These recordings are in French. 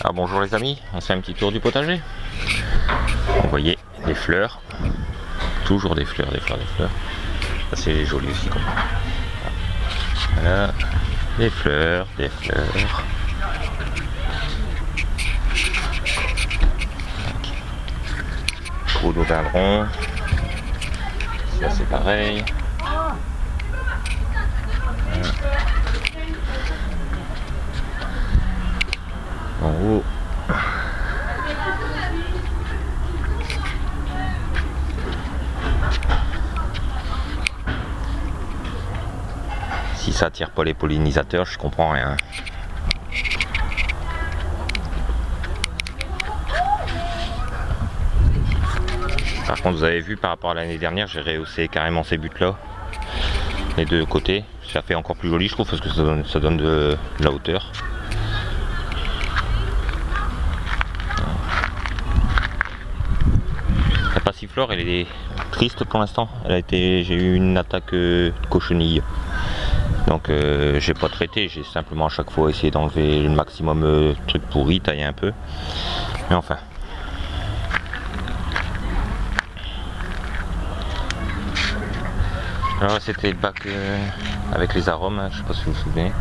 Ah bonjour les amis, on fait un petit tour du potager. Vous voyez les fleurs, toujours des fleurs, des fleurs, des fleurs. Ça c'est joli aussi comme ça. Voilà, des fleurs, des fleurs. Rhododendron, ça c'est pareil. En haut, si ça attire pas les pollinisateurs, je comprends rien. Par contre, vous avez vu par rapport à l'année dernière, j'ai rehaussé carrément ces buts là, les deux côtés. Ça fait encore plus joli, je trouve, parce que ça donne de la hauteur. La passiflore, elle est triste pour l'instant. J'ai eu une attaque de cochenille. Donc j'ai pas traité, j'ai simplement à chaque fois essayé d'enlever le maximum de trucs pourris, tailler un peu. Mais enfin. Alors c'était le bac avec les arômes, je sais pas si vous vous souvenez.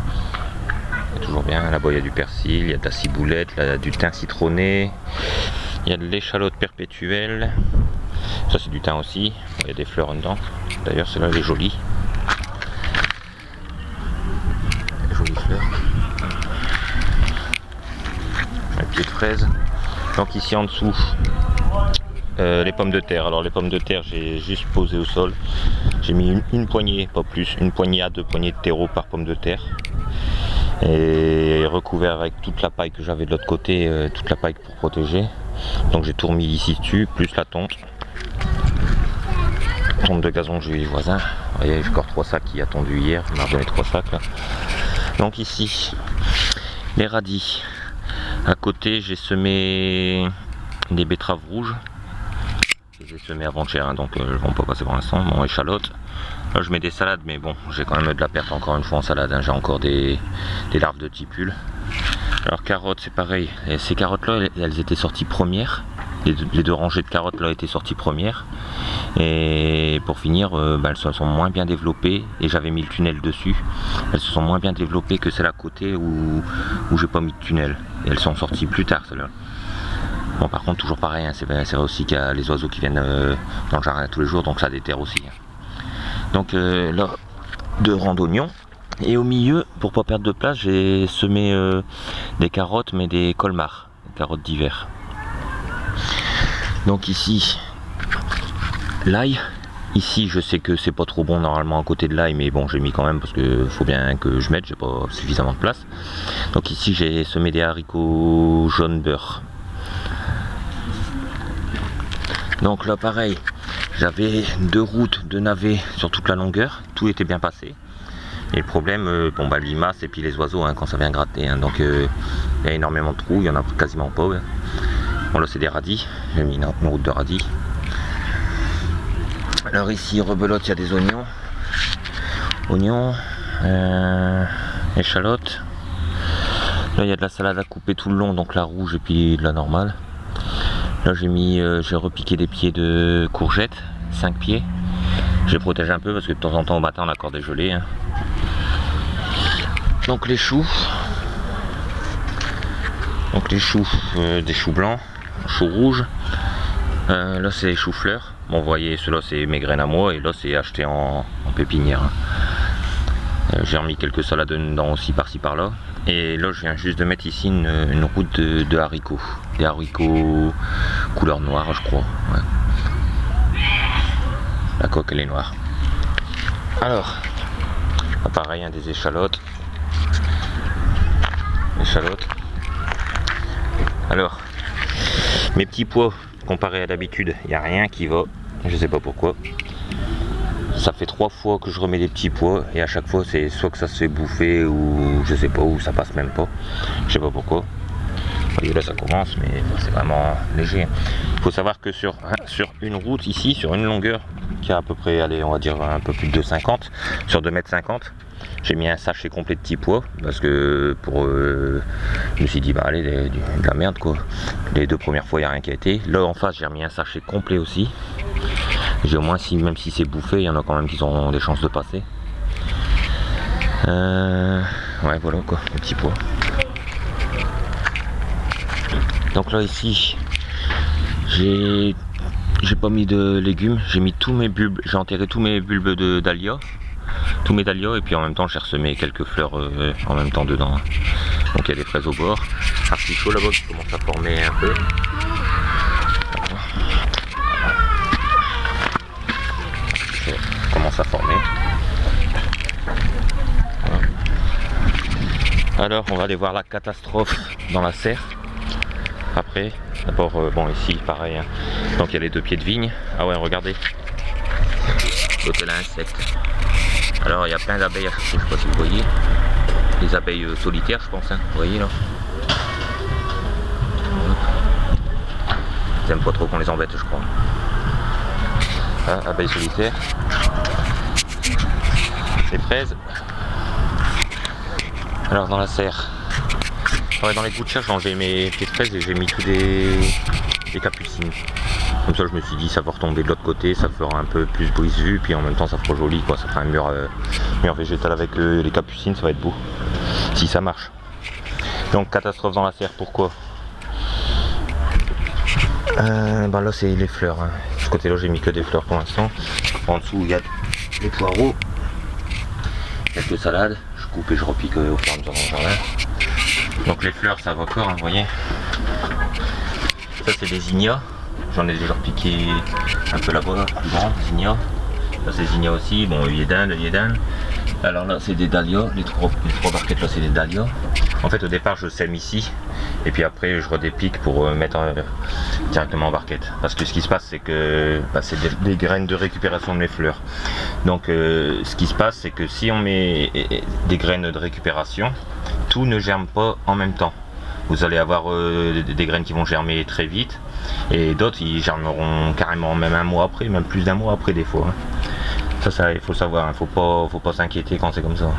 Il y a toujours bien, là-bas il y a du persil, il y a de la ciboulette, là, du thym citronné, il y a de l'échalote perpétuelle. Ça c'est du thym aussi, il y a des fleurs dedans. D'ailleurs celle-là elle est jolie. Jolie fleur. Un pied de fraise. Donc ici en dessous, les pommes de terre. Alors les pommes de terre j'ai juste posé au sol. J'ai mis une poignée, pas plus, une poignée à 2 poignées de terreau par pomme de terre. Et recouvert avec toute la paille que j'avais de l'autre côté, toute la paille pour protéger. Donc j'ai tout remis ici dessus, plus la tonte. Tonte de gazon que j'ai eu les voisins. Vous voyez, j'ai encore 3 sacs qui a tondu hier, il m'a redonné 3 sacs là. Donc ici, les radis. À côté j'ai semé des betteraves rouges. J'ai semé avant-hier, hein, donc elles vont pas passer pour l'instant. Bon, échalote. Là je mets des salades, mais bon, j'ai quand même de la perte encore une fois en salade, hein. J'ai encore des larves de tipules. Alors carottes, c'est pareil. Et ces carottes là, elles étaient sorties premières. Les deux rangées de carottes là étaient sorties premières. Et pour finir, elles se sont moins bien développées. Et j'avais mis le tunnel dessus. Elles se sont moins bien développées que celles à côté où j'ai pas mis de tunnel. Et elles sont sorties plus tard celles-là. Bon, par contre, toujours pareil, hein, c'est vrai aussi qu'il y a les oiseaux qui viennent dans le jardin tous les jours, donc ça déterre aussi. Hein. Donc là, 2 rangs d'oignons. Et au milieu, pour pas perdre de place, j'ai semé des carottes, mais des colmars, des carottes d'hiver. Donc ici, l'ail. Ici, je sais que c'est pas trop bon normalement à côté de l'ail, mais bon, j'ai mis quand même parce que faut bien que je mette, j'ai pas suffisamment de place. Donc ici, j'ai semé des haricots jaune beurre. Donc là pareil, j'avais 2 routes de navets sur toute la longueur, tout était bien passé. Et le problème, bon bah limaces et puis les oiseaux, hein, quand ça vient gratter, hein, donc il y a énormément de trous, il y en a quasiment pas. Ouais. Bon là c'est des radis, j'ai mis une route de radis. Alors ici rebelote, il y a des oignons, échalotes. Là il y a de la salade à couper tout le long, donc la rouge et puis de la normale. Là j'ai repiqué des pieds de courgettes, 5 pieds. J'ai protégé un peu parce que de temps en temps au matin on a encore des gelées. Hein. Donc les choux. Donc les choux, des choux blancs, choux rouges. Là c'est les choux fleurs. Bon vous voyez, ceux-là c'est mes graines à moi et là c'est acheté en pépinière. Hein. J'ai remis quelques salades dedans aussi par-ci par-là. Et là je viens juste de mettre ici une route de haricots. Des haricots couleur noire je crois. Ouais. La coque elle est noire. Alors, pareil, hein, des échalotes. Échalotes. Alors, mes petits pois, comparé à d'habitude, il n'y a rien qui va. Je sais pas pourquoi. Ça fait 3 fois que je remets des petits pois et à chaque fois c'est soit que ça se fait bouffer ou je sais pas, ou ça passe même pas. Je sais pas pourquoi. Vous voyez là ça commence, mais c'est vraiment léger. Il faut savoir que sur une route ici, sur une longueur qui a à peu près, allez, on va dire un peu plus de 2,50 sur 2,50 m, j'ai mis un sachet complet de petits pois parce que je me suis dit bah allez, de la merde quoi. Les 2 premières fois il n'y a rien qui a été. Là en face j'ai remis un sachet complet aussi. J'ai au moins, même si c'est bouffé, il y en a quand même qui ont des chances de passer. Ouais voilà quoi, les petits pois. Donc là ici j'ai pas mis de légumes, j'ai mis tous mes bulbes, j'ai enterré tous mes bulbes de dahlia, tous mes dahlias, et puis en même temps j'ai ressemé quelques fleurs en même temps dedans. Donc il y a des fraises au bord, artichaut là-bas qui commence à former un peu. Ça commence à former. Voilà. Alors on va aller voir la catastrophe dans la serre. Après, d'abord, bon ici pareil, hein. Donc il y a les 2 pieds de vigne. Ah ouais, regardez, l'hôtel à insectes. Alors il y a plein d'abeilles à chercher, je sais pas si vous voyez. Les abeilles solitaires je pense, hein. Vous voyez là. Ils aiment pas trop qu'on les embête je crois. Ah, abeilles solitaires. Les fraises. Alors dans la serre. Ouais, dans les gouttières j'ai enlevé mes pieds de fraises et j'ai mis tous des capucines. Comme ça je me suis dit ça va retomber de l'autre côté, ça fera un peu plus brise-vue, puis en même temps ça fera joli quoi, ça fera un mur végétal avec les capucines, ça va être beau. Si ça marche. Donc catastrophe dans la serre, pourquoi bah là c'est les fleurs, hein. Ce côté là j'ai mis que des fleurs pour l'instant. En dessous il y a les poireaux, quelques salades, je coupe et je repique au fur et à mesure dans le jardin. Donc les fleurs ça va encore, hein, vous voyez. Ça c'est des zinnias, j'en ai déjà repiqué un peu là-bas, plus grand, zinnia. Là c'est zinnia aussi, bon œillet d'Inde. Alors là c'est des dahlias, les trois barquettes là c'est des dahlias. En fait au départ je sème ici, et puis après je redépique pour mettre directement en barquette. Parce que ce qui se passe c'est que c'est des graines de récupération de mes fleurs. Donc ce qui se passe c'est que si on met des graines de récupération, tout ne germe pas en même temps. Vous allez avoir des graines qui vont germer très vite, et d'autres ils germeront carrément même un mois après, même plus d'un mois après des fois. Ça il faut savoir, hein, faut pas s'inquiéter quand c'est comme ça.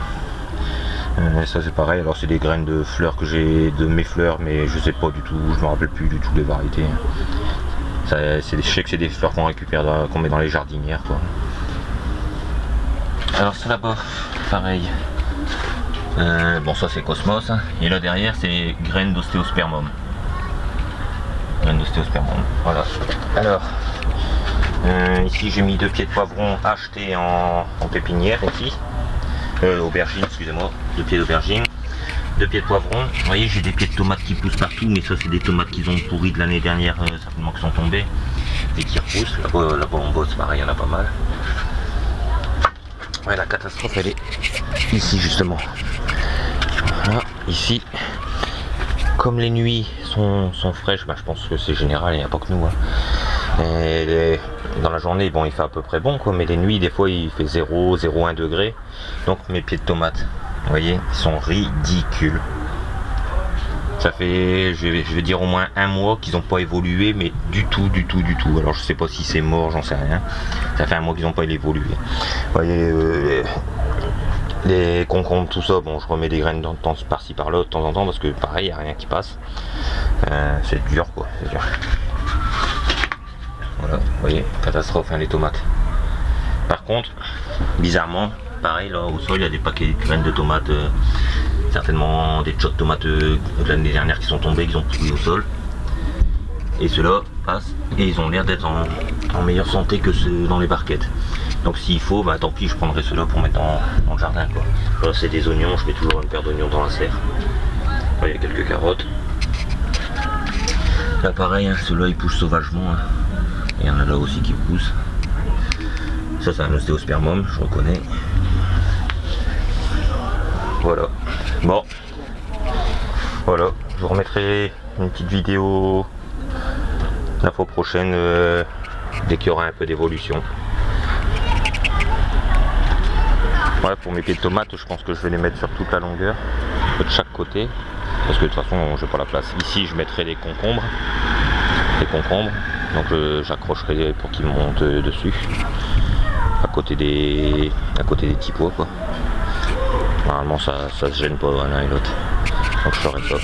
Ça c'est pareil, alors c'est des graines de fleurs que j'ai de mes fleurs, mais je sais pas du tout, je me rappelle plus du tout les variétés. Je sais que c'est des fleurs qu'on récupère, qu'on met dans les jardinières quoi. Alors c'est là-bas, pareil. Bon ça c'est Cosmos, hein. Et là derrière c'est graines d'ostéospermum. Graines d'ostéospermum, voilà. Alors ici j'ai mis 2 pieds de poivron achetés en pépinière ici. Aubergine, excusez-moi, 2 pieds d'aubergine, 2 pieds de poivron. Vous voyez j'ai des pieds de tomates qui poussent partout, mais ça c'est des tomates qui ont pourri de l'année dernière, certainement qui sont tombées et qui repoussent. Là-bas en bas c'est pareil, il y en a pas mal. Ouais, la catastrophe elle est ici justement. Voilà, ici, comme les nuits sont fraîches, je pense que c'est général, il n'y a pas que nous. Hein. Et dans la journée, bon, il fait à peu près bon, quoi, mais les nuits, des fois, il fait 0, 0,1 degré. Donc mes pieds de tomates, vous voyez, ils sont ridicules. Ça fait, je vais dire au moins un mois qu'ils n'ont pas évolué, mais du tout. Alors je sais pas si c'est mort, j'en sais rien. Ça fait un mois qu'ils n'ont pas évolué. Vous voyez, les concombres, tout ça, bon je remets des graines par-ci par-là de temps en temps parce que pareil, il n'y a rien qui passe. C'est dur quoi, c'est dur. Voilà, vous voyez, catastrophe hein, les tomates. Par contre, bizarrement, pareil là au sol il y a des paquets de graines de tomates, certainement des chocs de tomates de l'année dernière qui sont tombés, qui ont pourri au sol. Et ceux-là passent et ils ont l'air d'être en meilleure santé que ceux dans les barquettes. Donc s'il faut, bah tant pis, je prendrai ceux-là pour mettre dans le jardin quoi. Là c'est des oignons, je mets toujours une paire d'oignons dans la serre. Là il y a quelques carottes. Là pareil, hein, ceux-là ils poussent sauvagement. Hein. Il y en a là aussi qui poussent. Ça c'est un ostéospermum, je reconnais. Voilà. Bon. Voilà, je vous remettrai une petite vidéo la fois prochaine dès qu'il y aura un peu d'évolution. Voilà, pour mes pieds de tomates, je pense que je vais les mettre sur toute la longueur, de chaque côté. parce que de toute façon j'ai pas la place. Ici je mettrai des concombres, donc j'accrocherai pour qu'ils montent dessus, à côté des petits pois quoi. Normalement ça se gêne pas l'un et l'autre, donc je ferai ça.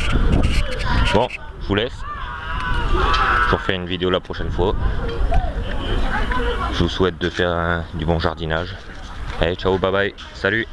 Bon, je vous laisse, je refais une vidéo la prochaine fois. Je vous souhaite de faire du bon jardinage. Allez, ciao, bye bye, salut.